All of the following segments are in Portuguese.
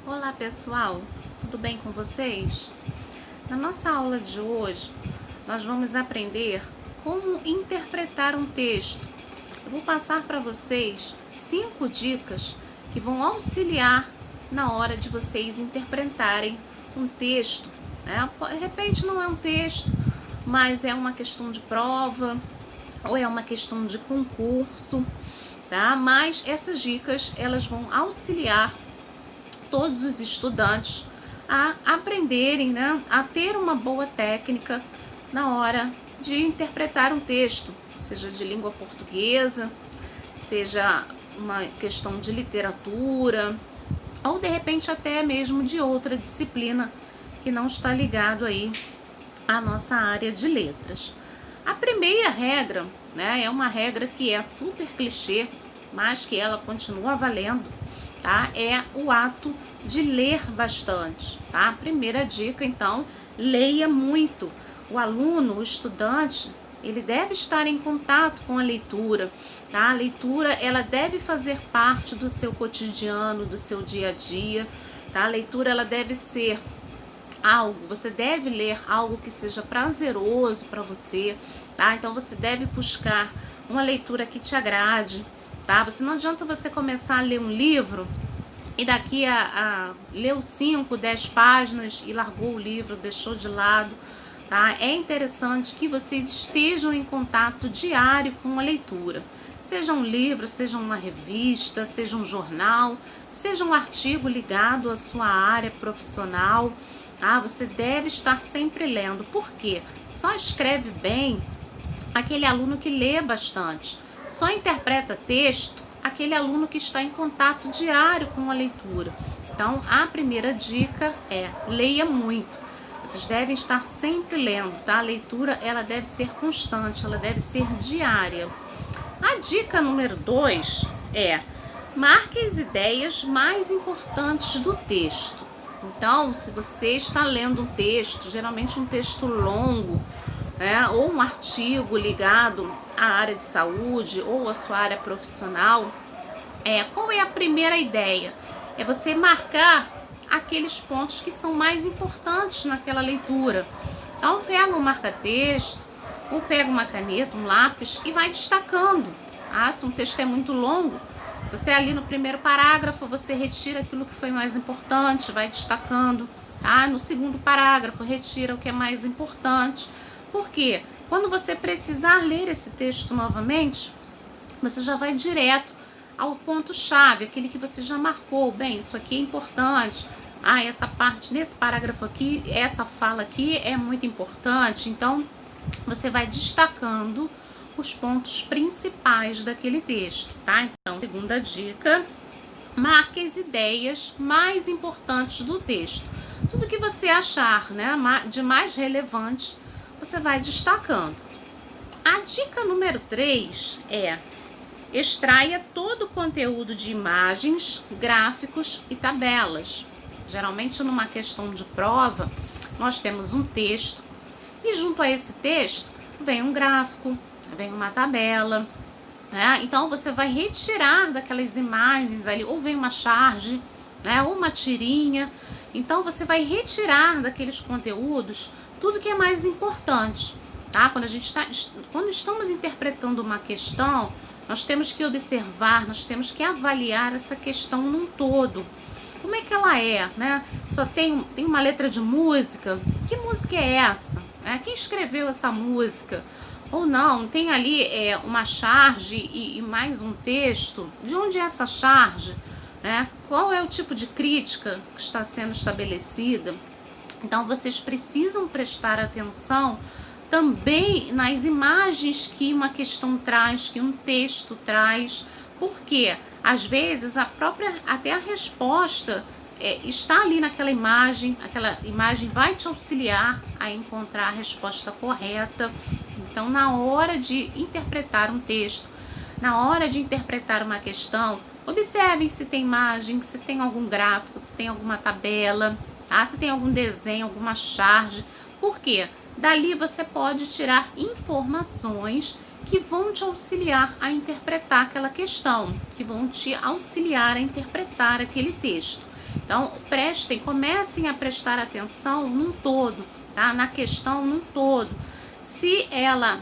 Olá pessoal, tudo bem com vocês? Na nossa aula de hoje, nós vamos aprender como interpretar um texto. Eu vou passar para vocês 5 dicas que vão auxiliar na hora de vocês interpretarem um texto, né? De repente não é um texto, mas é uma questão de prova ou é uma questão de concurso, tá? Mas essas dicas, elas vão auxiliar todos os estudantes a aprenderem, né, a ter uma boa técnica na hora de interpretar um texto, seja de língua portuguesa, seja uma questão de literatura, ou de repente até mesmo de outra disciplina que não está ligado aí à nossa área de letras. A primeira regra, né, é uma regra que é super clichê, mas que ela continua valendo, tá? É o ato de ler bastante, tá? Primeira dica, então, leia muito. O aluno, o estudante, ele deve estar em contato com a leitura, tá? A leitura, ela deve fazer parte do seu cotidiano, do seu dia a dia, tá? A leitura, ela deve ser você deve ler algo que seja prazeroso para você, tá? Então você deve buscar uma leitura que te agrade, tá? Não adianta você começar a ler um livro e daqui a leu 5, 10 páginas e largou o livro, deixou de lado, tá? É interessante que vocês estejam em contato diário com a leitura. Seja um livro, seja uma revista, seja um jornal, seja um artigo ligado à sua área profissional, você deve estar sempre lendo. Por quê? Só escreve bem aquele aluno que lê bastante. Só interpreta texto aquele aluno que está em contato diário com a leitura. Então, a primeira dica é: leia muito. Vocês devem estar sempre lendo, tá? A leitura, ela deve ser constante, ela deve ser diária. A dica número 2 é: marque as ideias mais importantes do texto. Então, se você está lendo um texto, geralmente um texto longo, né, ou um artigo ligado à área de saúde ou à sua área profissional, qual é a primeira ideia? É você marcar aqueles pontos que são mais importantes naquela leitura. Então, pega um marca-texto, ou pega uma caneta, um lápis e vai destacando. Se um texto é muito longo, você ali no primeiro parágrafo, você retira aquilo que foi mais importante, vai destacando. No segundo parágrafo, retira o que é mais importante. Por quê? Quando você precisar ler esse texto novamente, você já vai direto ao ponto-chave, aquele que você já marcou. Bem, isso aqui é importante. Essa parte desse parágrafo aqui, essa fala aqui é muito importante. Então, você vai destacando os pontos principais daquele texto, tá? Então, segunda dica: marque as ideias mais importantes do texto. Tudo que você achar, né, de mais relevante, você vai destacando. A dica número 3 é: extraia todo o conteúdo de imagens, gráficos e tabelas. Geralmente, numa questão de prova, nós temos um texto e junto a esse texto vem um gráfico, vem uma tabela, né? Então você vai retirar daquelas imagens ali, ou vem uma charge, né, ou uma tirinha. Então você vai retirar daqueles conteúdos tudo que é mais importante, tá? Quando estamos interpretando uma questão, nós temos que observar, nós temos que avaliar essa questão num todo. Como é que ela é, né? Só tem uma letra de música. Que música é essa? Quem escreveu essa música? Ou não, tem ali uma charge e mais um texto. De onde é essa charge? Qual é o tipo de crítica que está sendo estabelecida? Então, vocês precisam prestar atenção também nas imagens que uma questão traz, que um texto traz. Porque, às vezes, até a resposta está ali naquela imagem. Aquela imagem vai te auxiliar a encontrar a resposta correta. Então, na hora de interpretar um texto, na hora de interpretar uma questão, observem se tem imagem, se tem algum gráfico, se tem alguma tabela, se tem algum desenho, alguma charge. Por quê? Dali você pode tirar informações que vão te auxiliar a interpretar aquela questão, que vão te auxiliar a interpretar aquele texto. Então, comecem a prestar atenção num todo, tá? Na questão num todo. Se ela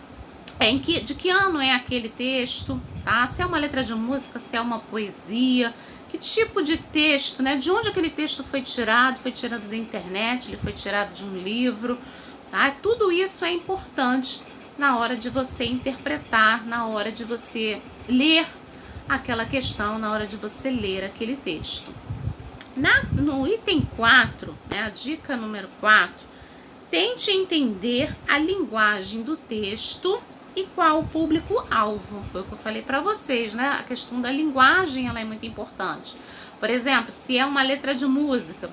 de que ano é aquele texto, tá? Se é uma letra de música, se é uma poesia, que tipo de texto, né? De onde aquele texto foi tirado? Foi tirado da internet, ele foi tirado de um livro, tá? Tudo isso é importante na hora de você interpretar, na hora de você ler aquela questão, na hora de você ler aquele texto. No item 4, né, a dica número 4, tente entender a linguagem do texto e qual o público-alvo. Foi o que eu falei para vocês, né? A questão da linguagem, ela é muito importante. Por exemplo, se é uma letra de música,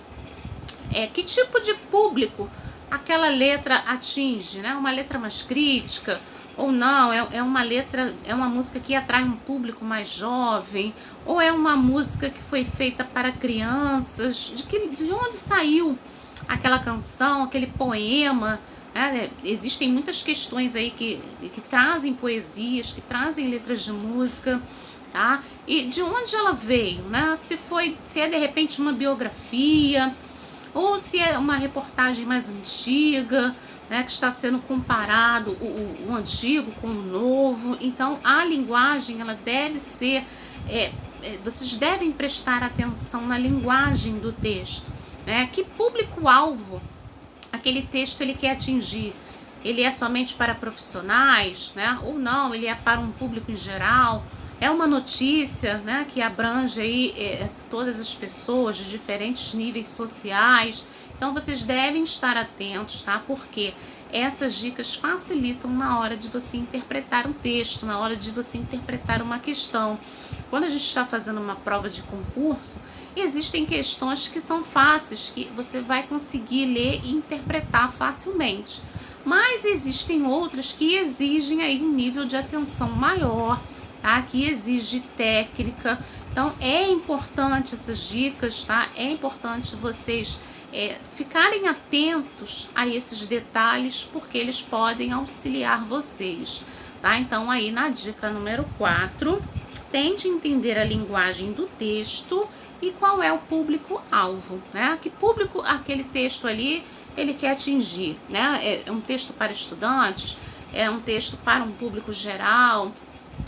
que tipo de público aquela letra atinge, né? Uma letra mais crítica ou não? É uma letra, é uma música que atrai um público mais jovem, ou é uma música que foi feita para crianças? De onde saiu aquela canção, aquele poema? Existem muitas questões aí que trazem poesias, que trazem letras de música, tá? E de onde ela veio, né? Se é de repente uma biografia, ou se é uma reportagem mais antiga, né, que está sendo comparado o antigo com o novo. Então, a linguagem, ela deve ser... vocês devem prestar atenção na linguagem do texto, né? Que público-alvo aquele texto ele quer atingir? Ele é somente para profissionais, né? Ou não, ele é para um público em geral? É uma notícia, né, que abrange aí todas as pessoas de diferentes níveis sociais. Então vocês devem estar atentos, tá? Porque essas dicas facilitam na hora de você interpretar um texto, na hora de você interpretar uma questão. Quando a gente está fazendo uma prova de concurso, existem questões que são fáceis, que você vai conseguir ler e interpretar facilmente. Mas existem outras que exigem aí um nível de atenção maior, tá? Que exige técnica. Então é importante essas dicas, tá? É importante vocês ficarem atentos a esses detalhes, porque eles podem auxiliar vocês, tá? Então aí na dica número 4, tente entender a linguagem do texto e qual é o público-alvo, né? Que público aquele texto ali ele quer atingir, né? É um texto para estudantes? É um texto para um público geral?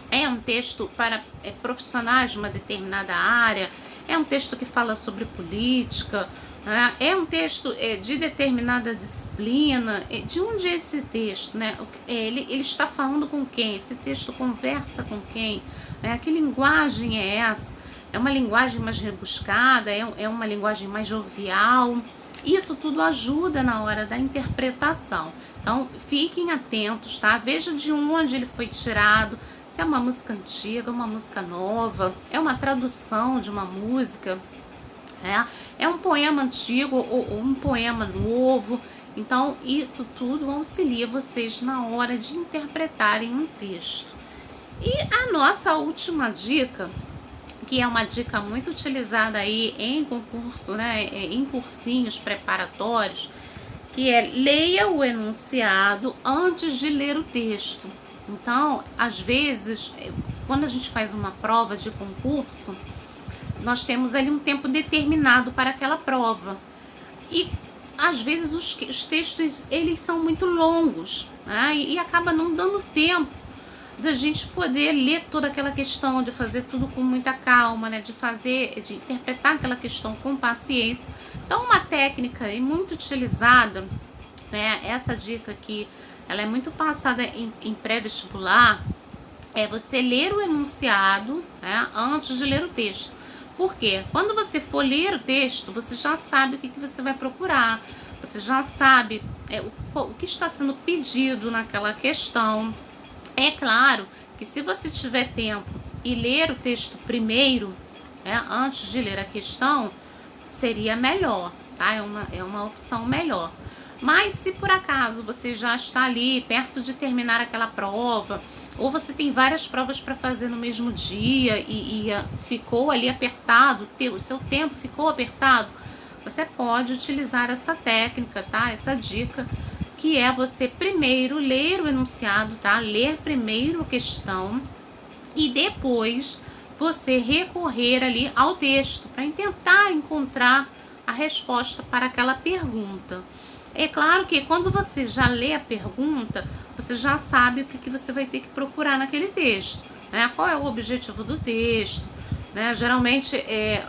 É um texto para profissionais de uma determinada área? É um texto que fala sobre política? É um texto de determinada disciplina? De onde é esse texto, né? Ele está falando com quem? Esse texto conversa com quem? Que linguagem é essa? É uma linguagem mais rebuscada? É uma linguagem mais jovial? Isso tudo ajuda na hora da interpretação. Então, fiquem atentos, tá? Veja de onde ele foi tirado, se é uma música antiga, uma música nova, é uma tradução de uma música, é um poema antigo ou um poema novo. Então, isso tudo auxilia vocês na hora de interpretarem um texto. E a nossa última dica, que é uma dica muito utilizada aí em concurso, né, em cursinhos preparatórios, que é: leia o enunciado antes de ler o texto. Então, às vezes, quando a gente faz uma prova de concurso, nós temos ali um tempo determinado para aquela prova. E, às vezes, os textos, eles são muito longos, né? E acaba não dando tempo da gente poder ler toda aquela questão, de fazer tudo com muita calma, né? De interpretar aquela questão com paciência. Então, uma técnica muito utilizada, né? Essa dica aqui, ela é muito passada em pré-vestibular, é você ler o enunciado, né, antes de ler o texto. Por quê? Quando você for ler o texto, você já sabe o que você vai procurar, você já sabe o que está sendo pedido naquela questão. É claro que se você tiver tempo e ler o texto primeiro, antes de ler a questão, seria melhor, tá? É uma opção melhor. Mas se por acaso você já está ali perto de terminar aquela prova, ou você tem várias provas para fazer no mesmo dia e ficou ali apertado, o seu tempo ficou apertado, você pode utilizar essa técnica, tá? Essa dica, que é você primeiro ler o enunciado, tá? Ler primeiro a questão e depois você recorrer ali ao texto para tentar encontrar a resposta para aquela pergunta. É claro que quando você já lê a pergunta, você já sabe o que você vai ter que procurar naquele texto, né? Qual é o objetivo do texto, né? Geralmente é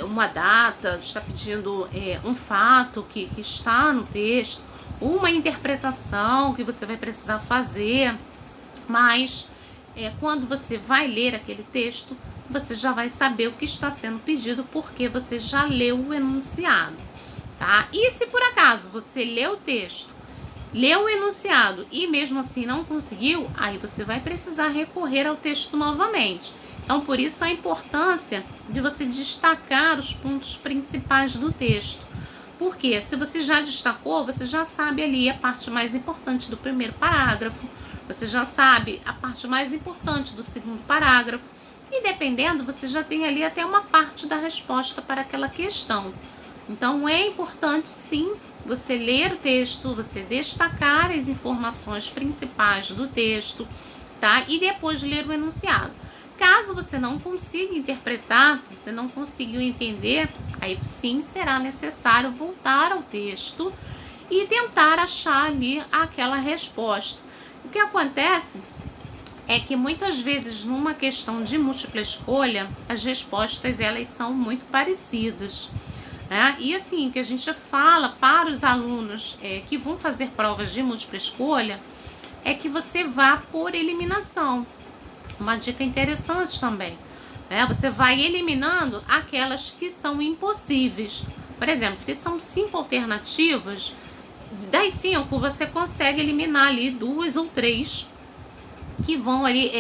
uma data, está pedindo um fato que está no texto, uma interpretação que você vai precisar fazer, mas quando você vai ler aquele texto, você já vai saber o que está sendo pedido porque você já leu o enunciado, tá? E se por acaso você leu o texto, leu o enunciado e mesmo assim não conseguiu, aí você vai precisar recorrer ao texto novamente. Então, por isso a importância de você destacar os pontos principais do texto. Porque se você já destacou, você já sabe ali a parte mais importante do primeiro parágrafo, você já sabe a parte mais importante do segundo parágrafo, e dependendo, você já tem ali até uma parte da resposta para aquela questão. Então, é importante sim você ler o texto, você destacar as informações principais do texto, tá? E depois ler o enunciado. Caso você não consiga interpretar, você não conseguiu entender, aí sim será necessário voltar ao texto e tentar achar ali aquela resposta. O que acontece é que muitas vezes numa questão de múltipla escolha, as respostas elas são muito parecidas, né? E assim, o que a gente fala para os alunos que vão fazer provas de múltipla escolha é que você vá por eliminação. Uma dica interessante também, né? Você vai eliminando aquelas que são impossíveis. Por exemplo, se são 5 alternativas, das 5 você consegue eliminar ali 2 ou 3 que vão ali,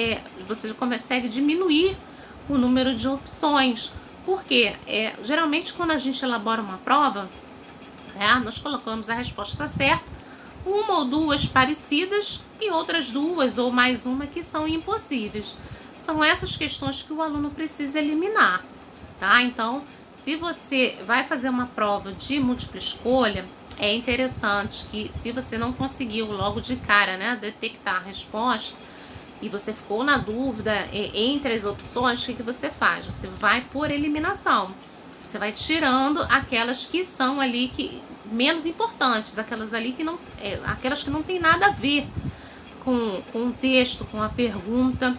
você consegue diminuir o número de opções. Porque geralmente quando a gente elabora uma prova, nós colocamos a resposta certa, uma ou duas parecidas e outras 2 ou mais uma que são impossíveis. São essas questões que o aluno precisa eliminar, tá? Então, se você vai fazer uma prova de múltipla escolha, é interessante que, se você não conseguiu logo de cara, né, detectar a resposta e você ficou na dúvida entre as opções, o que você faz? Você vai por eliminação. Você vai tirando aquelas que são ali menos importantes, aquelas ali que não, aquelas que não tem nada a ver com o texto, com a pergunta,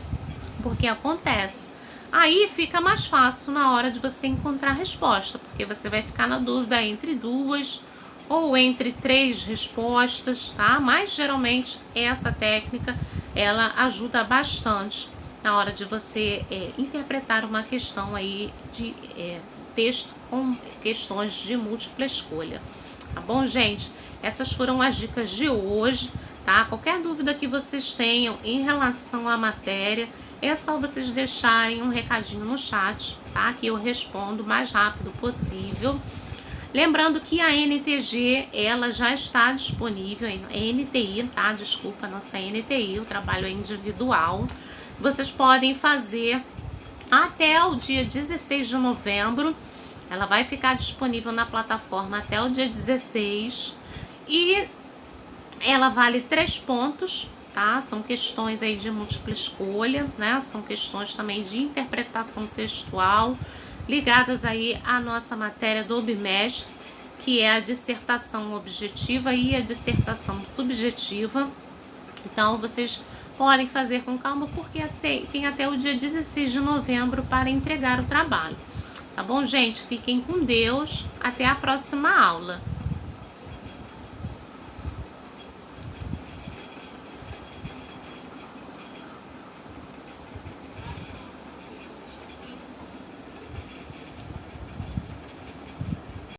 porque acontece. Aí fica mais fácil na hora de você encontrar a resposta, porque você vai ficar na dúvida entre 2 ou entre 3 respostas, tá? Mas geralmente essa técnica ela ajuda bastante na hora de você interpretar uma questão aí de texto com questões de múltipla escolha. Tá bom, gente? Essas foram as dicas de hoje, tá? Qualquer dúvida que vocês tenham em relação à matéria, é só vocês deixarem um recadinho no chat, tá? Que eu respondo o mais rápido possível. Lembrando que a NTG, ela já está disponível, NTI, tá? Desculpa, nossa NTI, o trabalho é individual. Vocês podem fazer até o dia 16 de novembro. Ela vai ficar disponível na plataforma até o dia 16 e ela vale 3 pontos, tá? São questões aí de múltipla escolha, né? São questões também de interpretação textual, ligadas aí à nossa matéria do bimestre, que é a dissertação objetiva e a dissertação subjetiva. Então, vocês podem fazer com calma, porque tem até o dia 16 de novembro para entregar o trabalho. Tá bom, gente? Fiquem com Deus. Até a próxima aula.